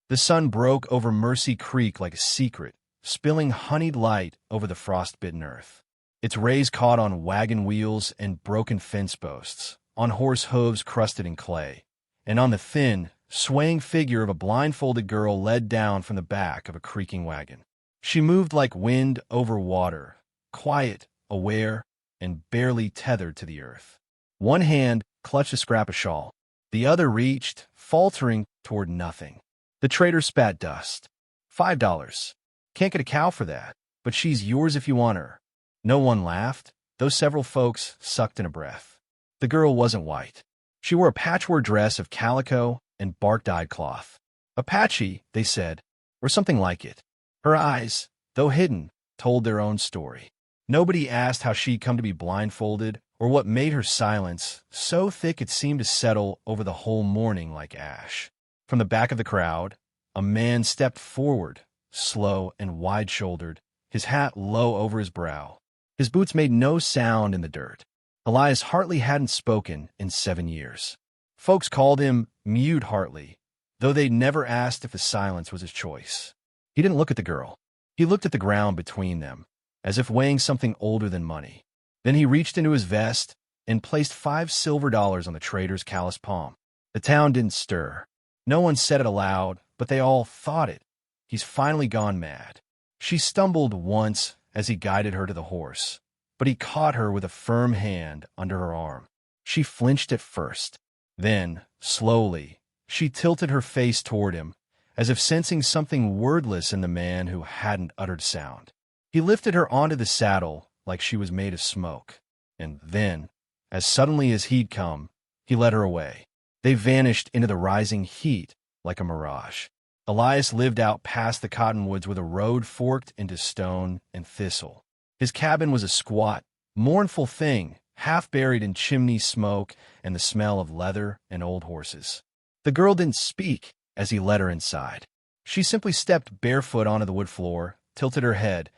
The sun broke over Mercy Creek like a secret, spilling honeyed light over the frostbitten earth. Its rays caught on wagon wheels and broken fence posts, on horse hooves crusted in clay, and on the thin, swaying figure of a blindfolded girl led down from the back of a creaking wagon. She moved like wind over water, quiet, aware, and barely tethered to the earth. One hand clutched a scrap of shawl. The other reached, faltering, toward nothing. The trader spat dust. $5. Can't get a cow for that, but she's yours if you want her. No one laughed, though several folks sucked in a breath. The girl wasn't white. She wore a patchwork dress of calico and bark-dyed cloth. Apache, they said, or something like it. Her eyes, though hidden, told their own story. Nobody asked how she'd come to be blindfolded or what made her silence so thick it seemed to settle over the whole morning like ash. From the back of the crowd, a man stepped forward, slow and wide-shouldered, his hat low over his brow. His boots made no sound in the dirt. Elias Hartley hadn't spoken in 7 years. Folks called him Mute Hartley, though they'd never asked if his silence was his choice. He didn't look at the girl. He looked at the ground between them, as if weighing something older than money. Then he reached into his vest and placed $5 silver on the trader's calloused palm. The town didn't stir. No one said it aloud, but they all thought it. He's finally gone mad. She stumbled once as he guided her to the horse, but he caught her with a firm hand under her arm. She flinched at first. Then, slowly, she tilted her face toward him, as if sensing something wordless in the man who hadn't uttered sound. He lifted her onto the saddle like she was made of smoke, and then, as suddenly as he'd come, he led her away. They vanished into the rising heat like a mirage. Elias lived out past the cottonwoods where the road forked into stone and thistle. His cabin was a squat, mournful thing, half buried in chimney smoke and the smell of leather and old horses. The girl didn't speak as he led her inside. She simply stepped barefoot onto the wood floor, tilted her head,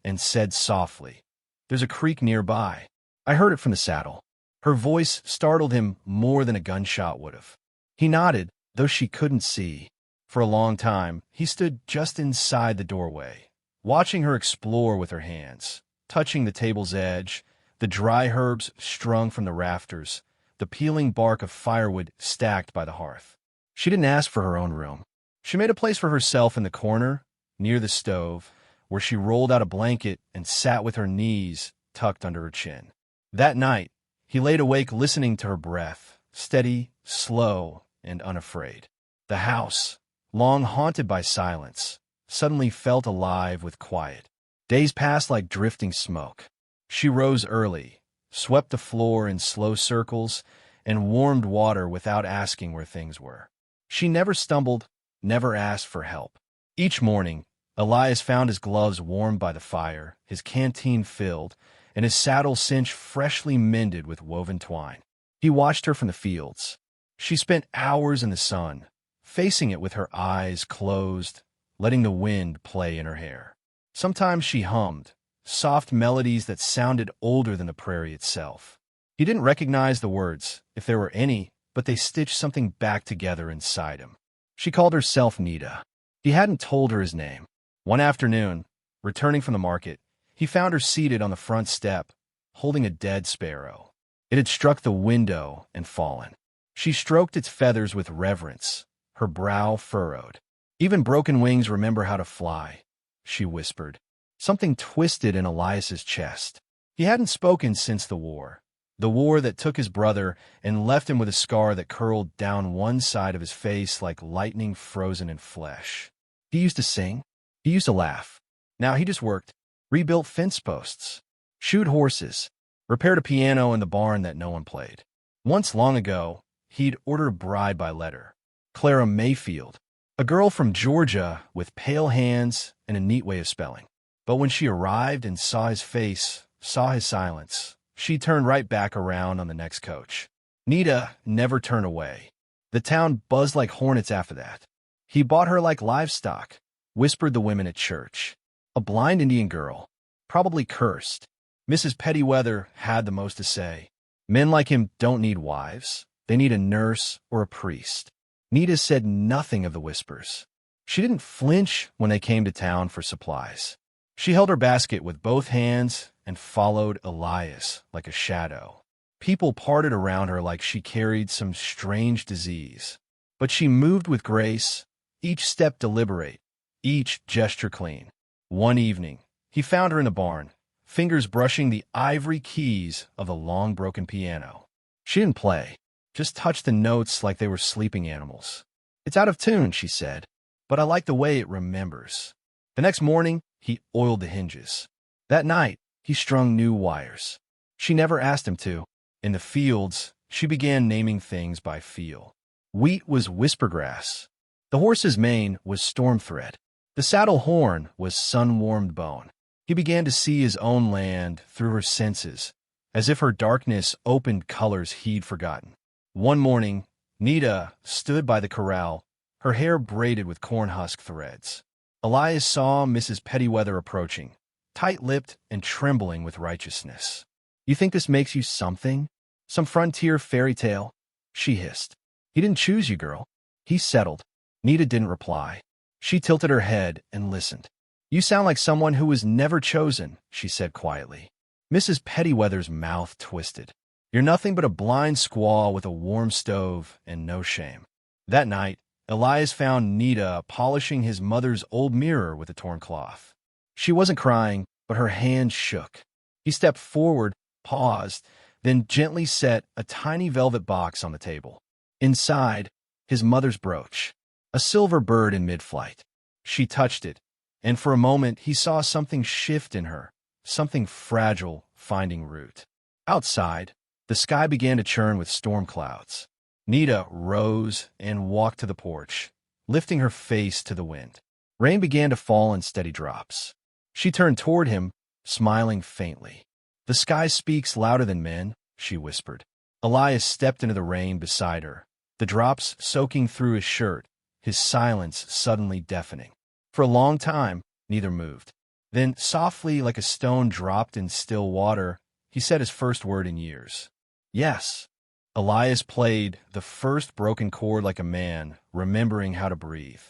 and said softly, "There's a creek nearby. I heard it from the saddle." Her voice startled him more than a gunshot would have. He nodded, though she couldn't see. For a long time, he stood just inside the doorway, watching her explore with her hands, touching the table's edge, the dry herbs strung from the rafters, the peeling bark of firewood stacked by the hearth. She didn't ask for her own room. She made a place for herself in the corner, near the stove, where she rolled out a blanket and sat with her knees tucked under her chin. That night, he laid awake listening to her breath, steady, slow, and unafraid. The house, long haunted by silence, suddenly felt alive with quiet. Days passed like drifting smoke. She rose early, swept the floor in slow circles, and warmed water without asking where things were. She never stumbled, never asked for help. Each morning, Elias found his gloves warmed by the fire, his canteen filled, and his saddle cinch freshly mended with woven twine. He watched her from the fields. She spent hours in the sun, facing it with her eyes closed, letting the wind play in her hair. Sometimes she hummed, soft melodies that sounded older than the prairie itself. He didn't recognize the words, if there were any, but they stitched something back together inside him. She called herself Nidita. He hadn't told her his name. One afternoon, returning from the market, he found her seated on the front step, holding a dead sparrow. It had struck the window and fallen. She stroked its feathers with reverence, her brow furrowed. "Even broken wings remember how to fly," she whispered. Something twisted in Elias's chest. He hadn't spoken since the war that took his brother and left him with a scar that curled down one side of his face like lightning frozen in flesh. He used to sing. He used to laugh. Now he just worked, rebuilt fence posts, shoed horses, repaired a piano in the barn that no one played. Once long ago, he'd ordered a bride by letter, Clara Mayfield, a girl from Georgia with pale hands and a neat way of spelling. But when she arrived and saw his face, saw his silence, she turned right back around on the next coach. Nita never turned away. The town buzzed like hornets after that. He bought her like livestock, whispered the women at church. A blind Indian girl, probably cursed. Mrs. Pettyweather had the most to say. Men like him don't need wives. They need a nurse or a priest. Nita said nothing of the whispers. She didn't flinch when they came to town for supplies. She held her basket with both hands and followed Elias like a shadow. People parted around her like she carried some strange disease. But she moved with grace, each step deliberate, each gesture clean. One evening, he found her in the barn, fingers brushing the ivory keys of the long broken piano. She didn't play, just touched the notes like they were sleeping animals. "It's out of tune," she said, "but I like the way it remembers." The next morning, he oiled the hinges. That night, he strung new wires. She never asked him to. In the fields, she began naming things by feel. Wheat was whispergrass. The horse's mane was storm thread. The saddle horn was sun-warmed bone. He began to see his own land through her senses, as if her darkness opened colors he'd forgotten. One morning, Nidita stood by the corral, her hair braided with corn husk threads. Elias saw Mrs. Pettyweather approaching, tight-lipped and trembling with righteousness. "You think this makes you something? Some frontier fairy tale?" she hissed. "He didn't choose you, girl." He settled. Nita didn't reply. She tilted her head and listened. "You sound like someone who was never chosen," she said quietly. Mrs. Pettyweather's mouth twisted. "You're nothing but a blind squaw with a warm stove and no shame." That night, Elias found Nita polishing his mother's old mirror with a torn cloth. She wasn't crying, but her hands shook. He stepped forward, paused, then gently set a tiny velvet box on the table. Inside, his mother's brooch, a silver bird in mid-flight. She touched it, and for a moment he saw something shift in her, something fragile finding root. Outside, the sky began to churn with storm clouds. Nita rose and walked to the porch, lifting her face to the wind. Rain began to fall in steady drops. She turned toward him, smiling faintly. "The sky speaks louder than men," she whispered. Elias stepped into the rain beside her, the drops soaking through his shirt, his silence suddenly deafening. For a long time, neither moved. Then, softly like a stone dropped in still water, he said his first word in years. "Yes." Elias played the first broken chord like a man, remembering how to breathe.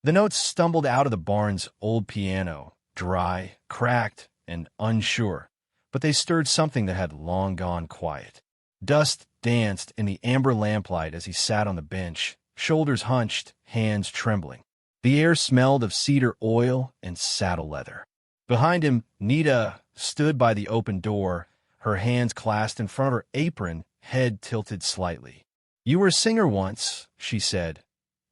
The notes stumbled out of the barn's old piano, dry, cracked, and unsure, but they stirred something that had long gone quiet. Dust danced in the amber lamplight as he sat on the bench, shoulders hunched, hands trembling. The air smelled of cedar oil and saddle leather. Behind him, Nita stood by the open door, her hands clasped in front of her apron, head tilted slightly. "You were a singer once," she said,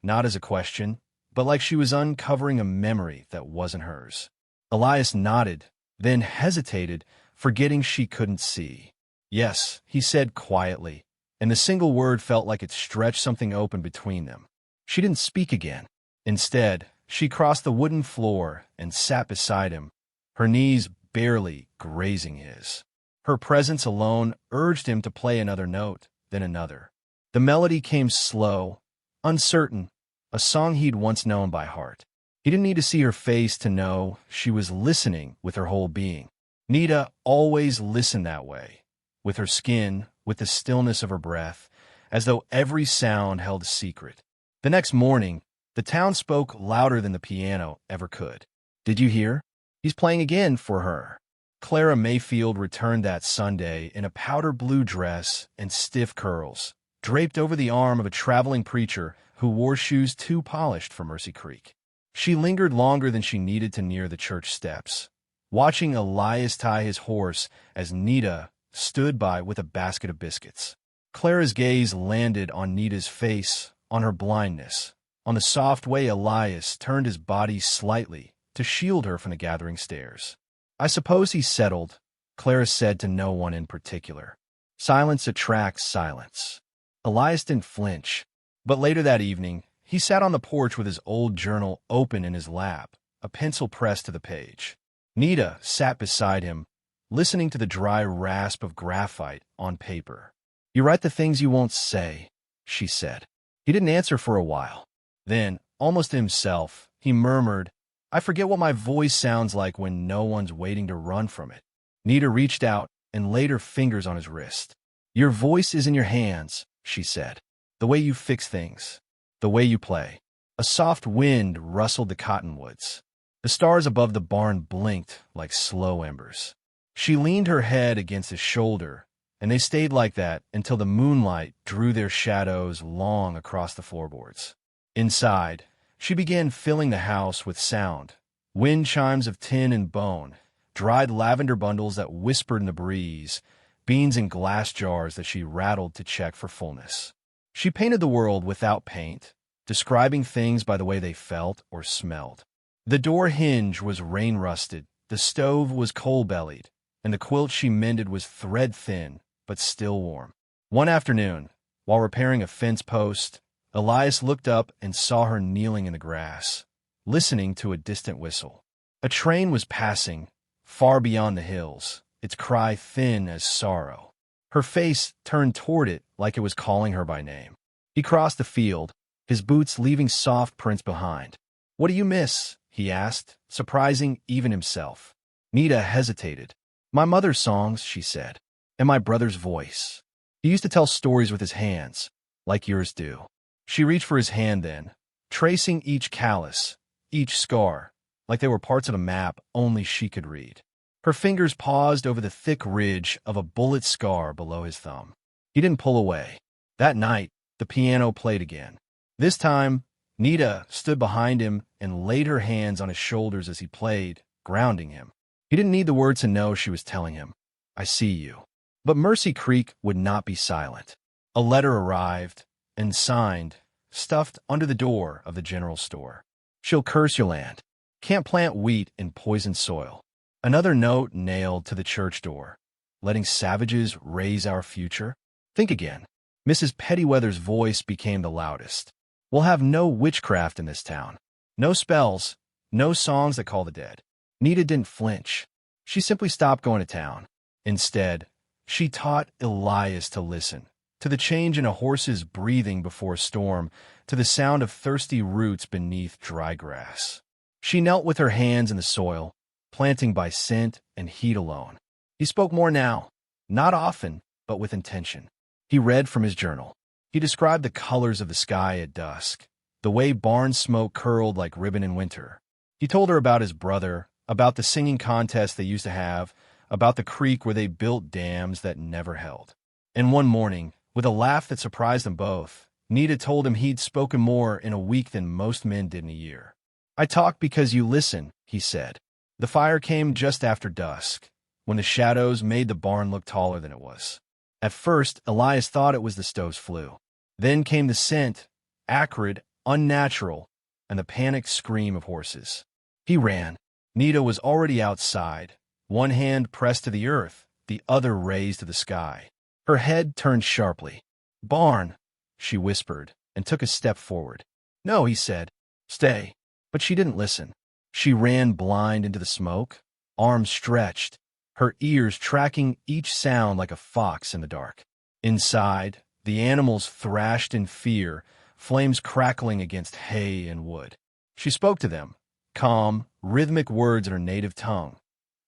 not as a question, but like she was uncovering a memory that wasn't hers. Elias nodded, then hesitated, forgetting she couldn't see. "Yes," he said quietly, and the single word felt like it stretched something open between them. She didn't speak again. Instead, she crossed the wooden floor and sat beside him, her knees barely grazing his. Her presence alone urged him to play another note, then another. The melody came slow, uncertain, a song he'd once known by heart. He didn't need to see her face to know she was listening with her whole being. Nita always listened that way, with her skin, with the stillness of her breath, as though every sound held a secret. The next morning, the town spoke louder than the piano ever could. "Did you hear? He's playing again for her." Clara Mayfield returned that Sunday in a powder blue dress and stiff curls, draped over the arm of a traveling preacher who wore shoes too polished for Mercy Creek. She lingered longer than she needed to near the church steps, watching Elias tie his horse as Nita stood by with a basket of biscuits. Clara's gaze landed on Nita's face, on her blindness, on the soft way Elias turned his body slightly to shield her from the gathering stares. "I suppose he's settled," Clara said to no one in particular. Silence attracts silence. Elias didn't flinch, but later that evening, he sat on the porch with his old journal open in his lap, a pencil pressed to the page. Nita sat beside him, listening to the dry rasp of graphite on paper. "You write the things you won't say," she said. He didn't answer for a while. Then, almost to himself, he murmured, "I forget what my voice sounds like when no one's waiting to run from it." Nita reached out and laid her fingers on his wrist. "Your voice is in your hands," she said. "The way you fix things. The way you play." A soft wind rustled the cottonwoods. The stars above the barn blinked like slow embers. She leaned her head against his shoulder, and they stayed like that until the moonlight drew their shadows long across the floorboards. Inside, she began filling the house with sound, wind chimes of tin and bone, dried lavender bundles that whispered in the breeze, beans in glass jars that she rattled to check for fullness. She painted the world without paint, describing things by the way they felt or smelled. The door hinge was rain-rusted, the stove was coal-bellied, and the quilt she mended was thread-thin, but still warm. One afternoon, while repairing a fence post, Elias looked up and saw her kneeling in the grass, listening to a distant whistle. A train was passing, far beyond the hills, its cry thin as sorrow. Her face turned toward it like it was calling her by name. He crossed the field, his boots leaving soft prints behind. "What do you miss?" he asked, surprising even himself. Nita hesitated. "My mother's songs," she said, "and my brother's voice. He used to tell stories with his hands, like yours do." She reached for his hand then, tracing each callus, each scar, like they were parts of a map only she could read. Her fingers paused over the thick ridge of a bullet scar below his thumb. He didn't pull away. That night, the piano played again. This time, Nita stood behind him and laid her hands on his shoulders as he played, grounding him. He didn't need the words to know she was telling him, "I see you." But Mercy Creek would not be silent. A letter arrived, and signed, stuffed under the door of the general store. "She'll curse your land. Can't plant wheat in poisoned soil." Another note nailed to the church door. "Letting savages raise our future? Think again." Mrs. Pettyweather's voice became the loudest. "We'll have no witchcraft in this town. No spells, no songs that call the dead." Nita didn't flinch. She simply stopped going to town. Instead, she taught Elias to listen, to the change in a horse's breathing before a storm, to the sound of thirsty roots beneath dry grass. She knelt with her hands in the soil, planting by scent and heat alone. He spoke more now, not often, but with intention. He read from his journal. He described the colors of the sky at dusk, the way barn smoke curled like ribbon in winter. He told her about his brother, about the singing contest they used to have, about the creek where they built dams that never held. And one morning, with a laugh that surprised them both, Nita told him he'd spoken more in a week than most men did in a year. "I talk because you listen," he said. The fire came just after dusk, when the shadows made the barn look taller than it was. At first, Elias thought it was the stove's flue. Then came the scent, acrid, unnatural, and the panicked scream of horses. He ran. Nita was already outside, one hand pressed to the earth, the other raised to the sky. Her head turned sharply. "Barn," she whispered, and took a step forward. "No," he said. "Stay." But she didn't listen. She ran blind into the smoke, arms stretched, her ears tracking each sound like a fox in the dark. Inside, the animals thrashed in fear, flames crackling against hay and wood. She spoke to them, calm, rhythmic words in her native tongue,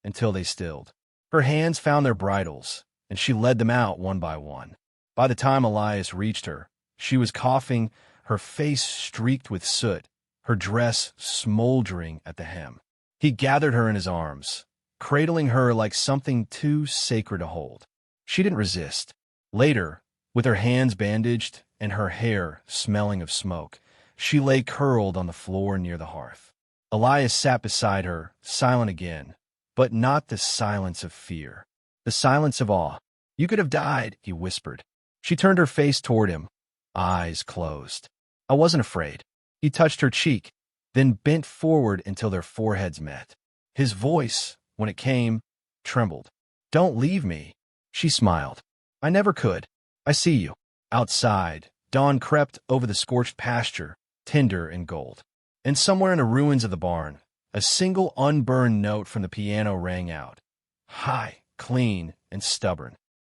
until they stilled. Her hands found their bridles, and she led them out one by one. By the time Elias reached her, she was coughing, her face streaked with soot, her dress smoldering at the hem. He gathered her in his arms, cradling her like something too sacred to hold. She didn't resist. Later, with her hands bandaged and her hair smelling of smoke, she lay curled on the floor near the hearth. Elias sat beside her, silent again, but not the silence of fear, the silence of awe. "You could have died," he whispered. She turned her face toward him, eyes closed. "I wasn't afraid." He touched her cheek, then bent forward until their foreheads met. His voice, when it came, trembled. "Don't leave me." She smiled. "I never could. I see you." Outside, dawn crept over the scorched pasture, tender and gold. And somewhere in the ruins of the barn, a single unburned note from the piano rang out, high, clean, and stubborn.